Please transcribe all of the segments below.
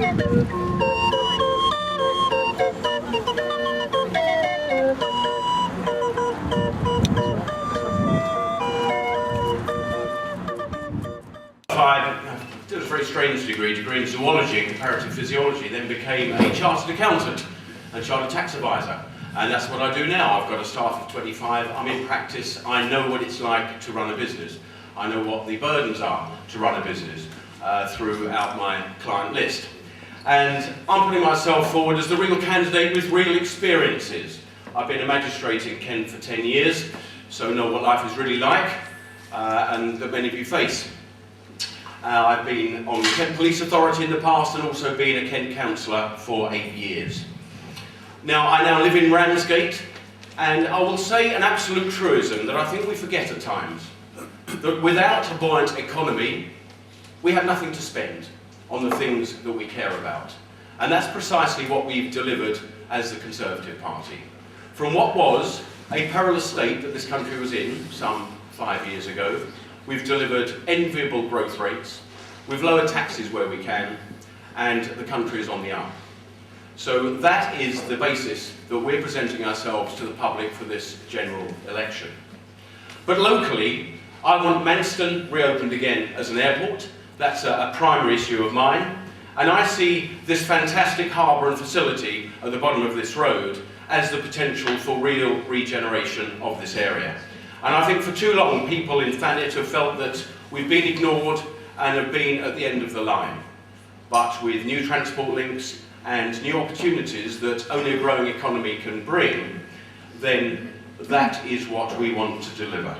I did a very strange degree in zoology and comparative physiology, then became a chartered accountant and chartered tax advisor. And that's what I do now. I've got a staff of 25, I'm in practice, I know what it's like to run a business. I know what the burdens are to run a business throughout my client list. And I'm putting myself forward as the real candidate with real experiences. I've been a magistrate in Kent for 10 years, so know what life is really like, and that many of you face. I've been on the Kent Police Authority in the past and also been a Kent councillor for 8 years. Now, I now live in Ramsgate, and I will say an absolute truism that I think we forget at times, that without a buoyant economy, we have nothing to spend on the things that we care about. And that's precisely what we've delivered as the Conservative Party. From what was a perilous state that this country was in some 5 years ago, we've delivered enviable growth rates, we've lowered taxes where we can, and the country is on the up. So that is the basis that we're presenting ourselves to the public for this general election. But locally, I want Manston reopened again as an airport. That's a primary issue of mine. And I see this fantastic harbour and facility at the bottom of this road as the potential for real regeneration of this area. And I think for too long people in Thanet have felt that we've been ignored and have been at the end of the line. But with new transport links and new opportunities that only a growing economy can bring, then that is what we want to deliver.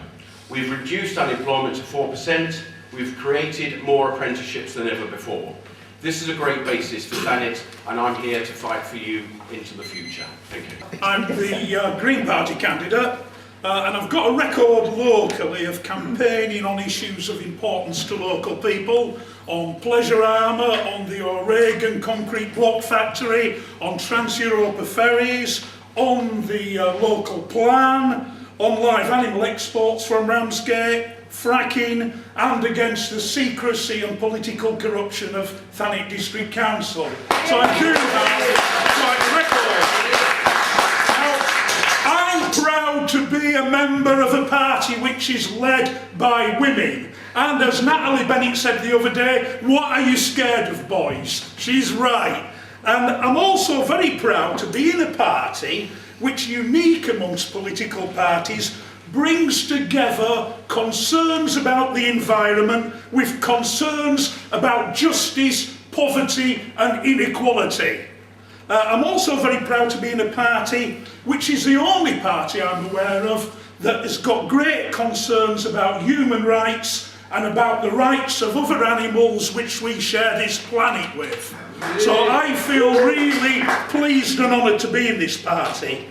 We've reduced unemployment to 4%, we've created more apprenticeships than ever before. This is a great basis for Thanet, and I'm here to fight for you into the future. Thank you. I'm the Green Party candidate. And I've got a record locally of campaigning on issues of importance to local people, on Pleasure Armour, on the O'Regan concrete block factory, on Trans-Europa ferries, on the local plan, on live animal exports from Ramsgate, fracking, and against the secrecy and political corruption of Thanet District Council. So I do have quite a record. I'm proud to be a member of a party which is led by women. And as Natalie Bennett said the other day, what are you scared of, boys? She's right. And I'm also very proud to be in a party which, unique amongst political parties, brings together concerns about the environment with concerns about justice, poverty and inequality. I'm also very proud to be in a party which is the only party I'm aware of that has got great concerns about human rights and about the rights of other animals which we share this planet with. So I feel really pleased and honoured to be in this party.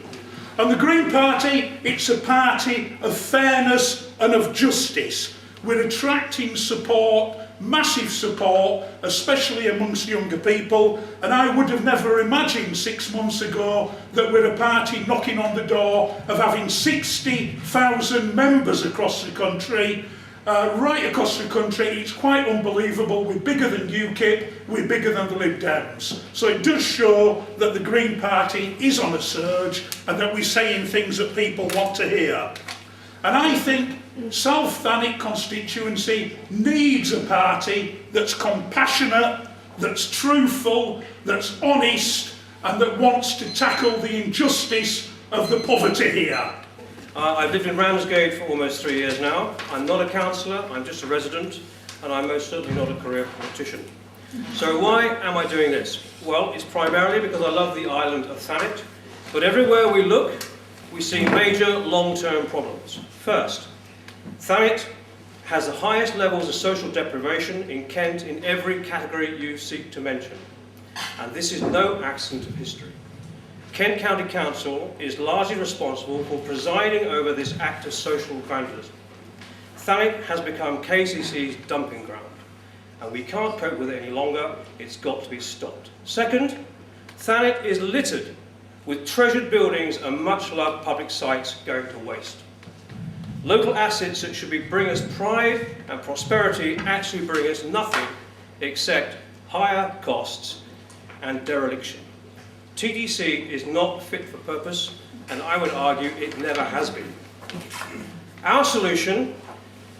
And the Green Party, it's a party of fairness and of justice. We're attracting support, massive support, especially amongst younger people, and I would have never imagined 6 months ago that we're a party knocking on the door of having 60,000 members across the country. Right across the country, it's quite unbelievable. We're bigger than UKIP, we're bigger than the Lib Dems. So it does show that the Green Party is on a surge and that we're saying things that people want to hear. And I think South Thanet constituency needs a party that's compassionate, that's truthful, that's honest, and that wants to tackle the injustice of the poverty here. I've lived in Ramsgate for almost 3 years now. I'm not a councillor, I'm just a resident, and I'm most certainly not a career politician. So why am I doing this? Well, it's primarily because I love the island of Thanet, but everywhere we look, we see major long-term problems. First, Thanet has the highest levels of social deprivation in Kent in every category you seek to mention. And this is no accident of history. Kent County Council is largely responsible for presiding over this act of social vandalism. Thanet has become KCC's dumping ground, and we can't cope with it any longer. It's got to be stopped. Second, Thanet is littered with treasured buildings and much-loved public sites going to waste. Local assets that should bring us pride and prosperity actually bring us nothing except higher costs and dereliction. TDC is not fit for purpose, and I would argue it never has been. Our solution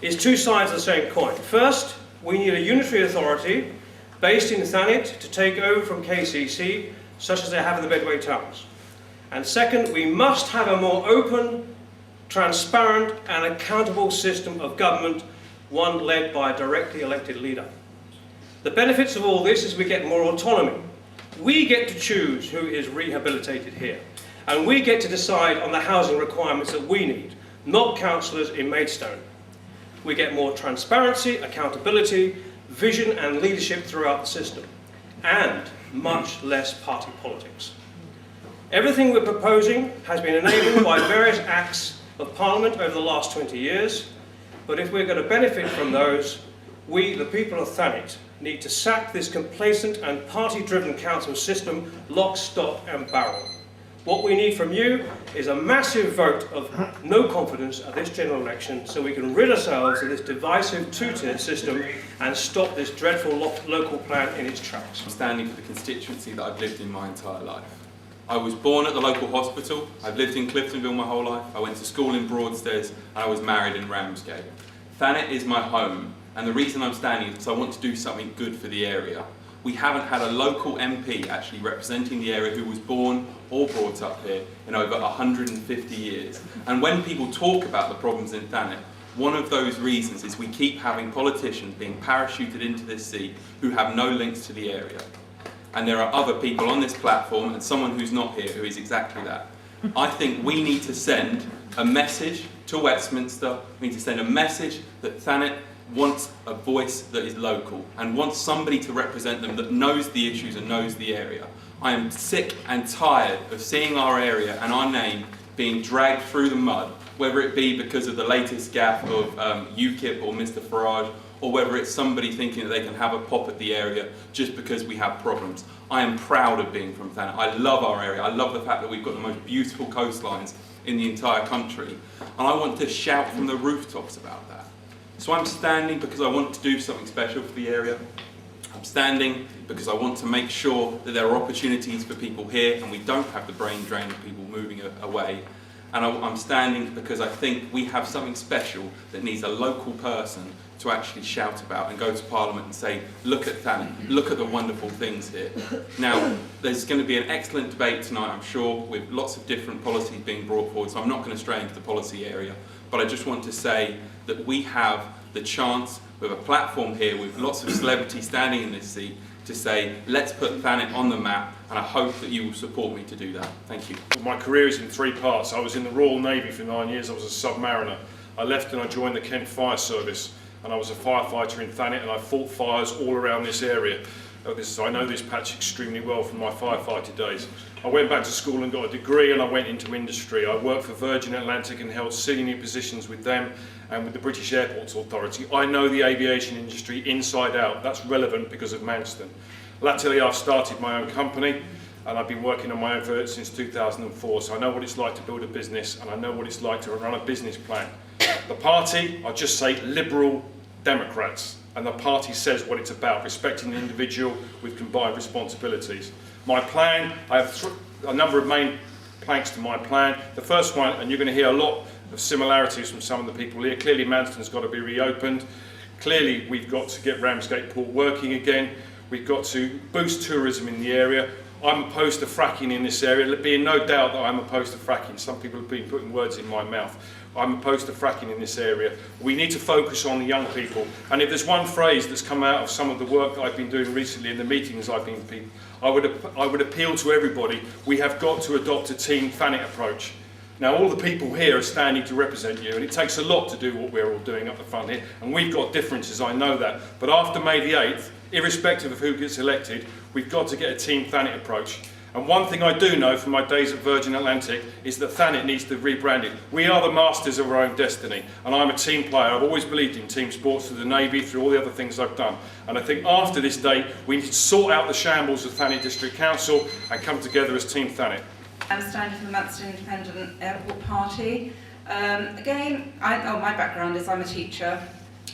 is two sides of the same coin. First, we need a unitary authority based in Thanet to take over from KCC, such as they have in the Medway towns. And second, we must have a more open, transparent and accountable system of government, one led by a directly elected leader. The benefits of all this is we get more autonomy. We get to choose who is rehabilitated here. And we get to decide on the housing requirements that we need, not councillors in Maidstone. We get more transparency, accountability, vision and leadership throughout the system, and much less party politics. Everything we're proposing has been enabled by various acts of Parliament over the last 20 years, but if we're going to benefit from those, we, the people of Thanet, need to sack this complacent and party-driven council system lock, stock and barrel. What we need from you is a massive vote of no confidence at this general election so we can rid ourselves of this divisive two-tier system and stop this dreadful local plan in its tracks. I'm standing for the constituency that I've lived in my entire life. I was born at the local hospital, I've lived in Cliftonville my whole life, I went to school in Broadstairs, and I was married in Ramsgate. Thanet is my home, and the reason I'm standing is because I want to do something good for the area. We haven't had a local MP actually representing the area who was born or brought up here in over 150 years. And when people talk about the problems in Thanet, one of those reasons is we keep having politicians being parachuted into this seat who have no links to the area. And there are other people on this platform and someone who's not here who is exactly that. I think we need to send a message to Westminster, we need to send a message that Thanet wants a voice that is local and wants somebody to represent them that knows the issues and knows the area. I am sick and tired of seeing our area and our name being dragged through the mud, whether it be because of the latest gaffe of UKIP or Mr Farage, or whether it's somebody thinking that they can have a pop at the area just because we have problems. I am proud of being from Thanet. I love our area. I love the fact that we've got the most beautiful coastlines in the entire country. And I want to shout from the rooftops about that. So I'm standing because I want to do something special for the area. I'm standing because I want to make sure that there are opportunities for people here and we don't have the brain drain of people moving away. And I'm standing because I think we have something special that needs a local person to actually shout about and go to Parliament and say, look at Thanet, look at the wonderful things here. Now, there's going to be an excellent debate tonight, I'm sure, with lots of different policies being brought forward, so I'm not going to stray into the policy area, but I just want to say that we have the chance, with a platform here with lots of celebrities standing in this seat, to say, let's put Thanet on the map, and I hope that you will support me to do that. Thank you. Well, my career is in three parts. I was in the Royal Navy for 9 years. I was a submariner. I left and I joined the Kent Fire Service, and I was a firefighter in Thanet, and I fought fires all around this area. I know this patch extremely well from my firefighting days. I went back to school and got a degree, and I went into industry. I worked for Virgin Atlantic and held senior positions with them and with the British Airports Authority. I know the aviation industry inside out. That's relevant because of Manston. Latterly, I've started my own company, and I've been working on my own for since 2004, so I know what it's like to build a business, and I know what it's like to run a business plan. The party, I'll just say Liberal Democrats, and the party says what it's about, respecting the individual with combined responsibilities. My plan, I have a number of main planks to my plan. The first one, and you're going to hear a lot of similarities from some of the people here, clearly Manston's got to be reopened. Clearly we've got to get Ramsgate Port working again. We've got to boost tourism in the area. I'm opposed to fracking in this area. There'll be no doubt that I'm opposed to fracking. Some people have been putting words in my mouth. I'm opposed to fracking in this area. We need to focus on the young people. And if there's one phrase that's come out of some of the work that I've been doing recently in the meetings I've been to, I would appeal to everybody. We have got to adopt a Team Thanet approach. Now, all the people here are standing to represent you, and it takes a lot to do what we're all doing up the front here, and we've got differences, I know that. But after May the 8th, irrespective of who gets elected, we've got to get a Team Thanet approach. And one thing I do know from my days at Virgin Atlantic is that Thanet needs to rebrand it. We are the masters of our own destiny, and I'm a team player. I've always believed in team sports through the Navy, through all the other things I've done. And I think after this date, we need to sort out the shambles of Thanet District Council and come together as Team Thanet. I'm standing for the Manston Independent Airport Party. Again, my background is I'm a teacher.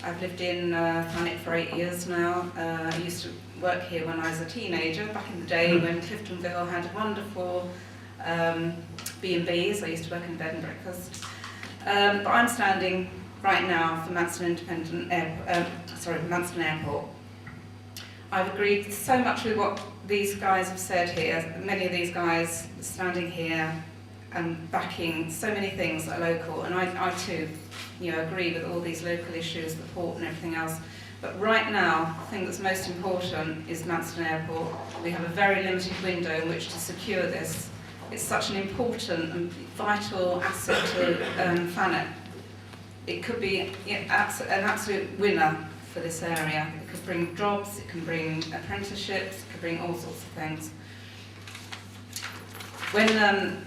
I've lived in Thanet for 8 years now. I used to work here when I was a teenager, back in the day when Cliftonville had wonderful B&Bs. I used to work in bed and breakfast. But I'm standing right now for Manston Airport. I've agreed so much with what these guys have said here. Many of these guys standing here and backing so many things that are local, and I too, agree with all these local issues, the port and everything else. But right now, the thing that's most important is Manston Airport. We have a very limited window in which to secure this. It's such an important and vital asset to Thanet. It could be an absolute winner for this area. It could bring jobs, it can bring apprenticeships, it could bring all sorts of things. When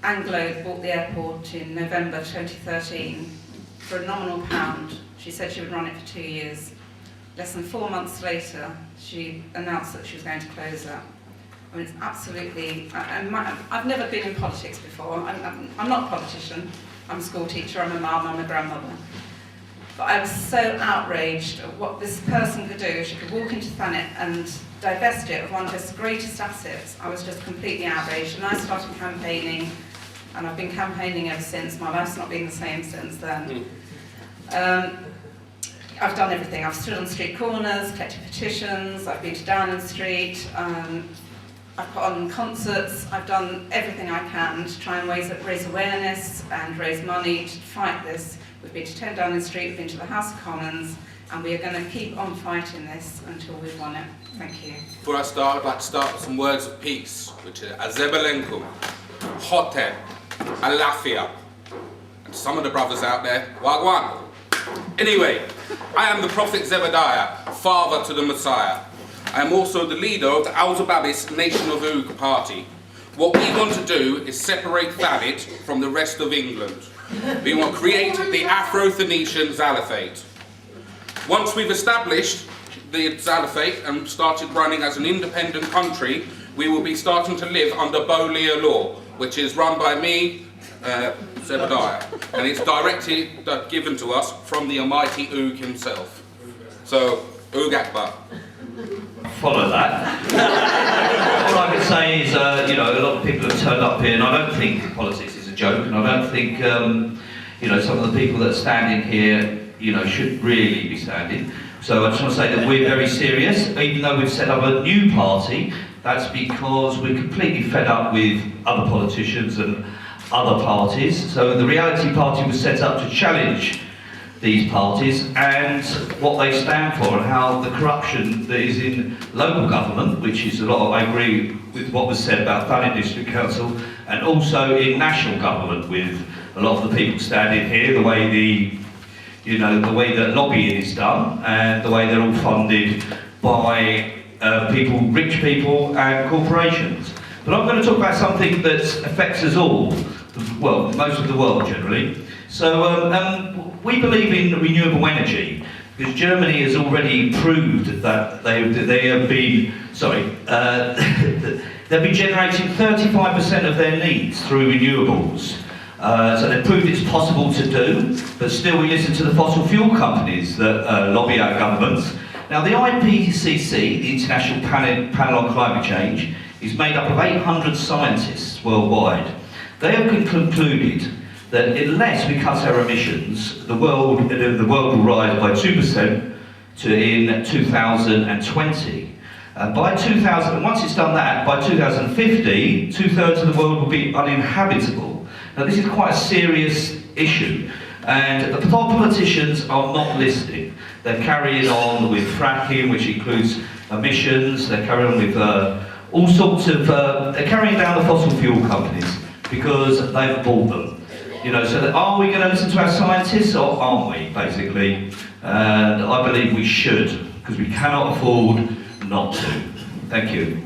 Anglo bought the airport in November 2013, for a nominal £1, she said she would run it for 2 years. Less than 4 months later, she announced that she was going to close it. I mean, it's absolutely... I've never been in politics before. I'm not a politician. I'm a school teacher, I'm a mum, I'm a grandmother. But I was so outraged at what this person could do. She could walk into Thanet and divest it of one of its greatest assets. I was just completely outraged, and I started campaigning, and I've been campaigning ever since. My life's not been the same since then. I've done everything. I've stood on street corners, collected petitions, I've been to Downing Street, I've put on concerts, I've done everything I can to try and raise awareness and raise money to fight this. We've been to 10 Downing Street, we've been to the House of Commons, and we are going to keep on fighting this until we've won it. Thank you. Before I start, I'd like to start with some words of peace, which are Azebalenkum, Hotep, Alafia, and some of the brothers out there, Wagwan. Anyway, I am the Prophet Zebediah, father to the Messiah. I am also the leader of the Al-Zababis Nation of Oog party. What we want to do is separate Thanet from the rest of England. We want to create the Afro-Phoenician Zalafate. Once we've established the Zalafate and started running as an independent country, we will be starting to live under Bolia law, which is run by me, Zebediah, and it's directly given to us from the almighty Oog himself. So, Oog Akbar. Follow that. All I can say is, a lot of people have turned up here, and I don't think politics is a joke, and I don't think, some of the people that are standing here, should really be standing. So I just want to say that we're very serious, even though we've set up a new party. That's because we're completely fed up with other politicians and other parties. So the Reality Party was set up to challenge these parties and what they stand for, and how the corruption that is in local government, which is a lot of, I agree with what was said about Thanet District Council, and also in national government with a lot of the people standing here, the way the way that lobbying is done, and the way they're all funded by rich people and corporations. But I'm going to talk about something that affects us all, well, most of the world generally. So we believe in renewable energy, because Germany has already proved that they have been, they've been generating 35% of their needs through renewables. So they've proved it's possible to do, but still we listen to the fossil fuel companies that lobby our governments. Now the IPCC, the International Panel on Climate Change, is made up of 800 scientists worldwide. They have concluded that unless we cut our emissions, the world will rise by 2% in 2020. By 2000, once it's done that, by 2050, 2/3 of the world will be uninhabitable. Now this is quite a serious issue, and the politicians are not listening. They're carrying on with fracking, which includes emissions. They're carrying on with all sorts of. They're carrying down the fossil fuel companies because they've bought them. So are we going to listen to our scientists, or aren't we, basically? And I believe we should, because we cannot afford not to. Thank you.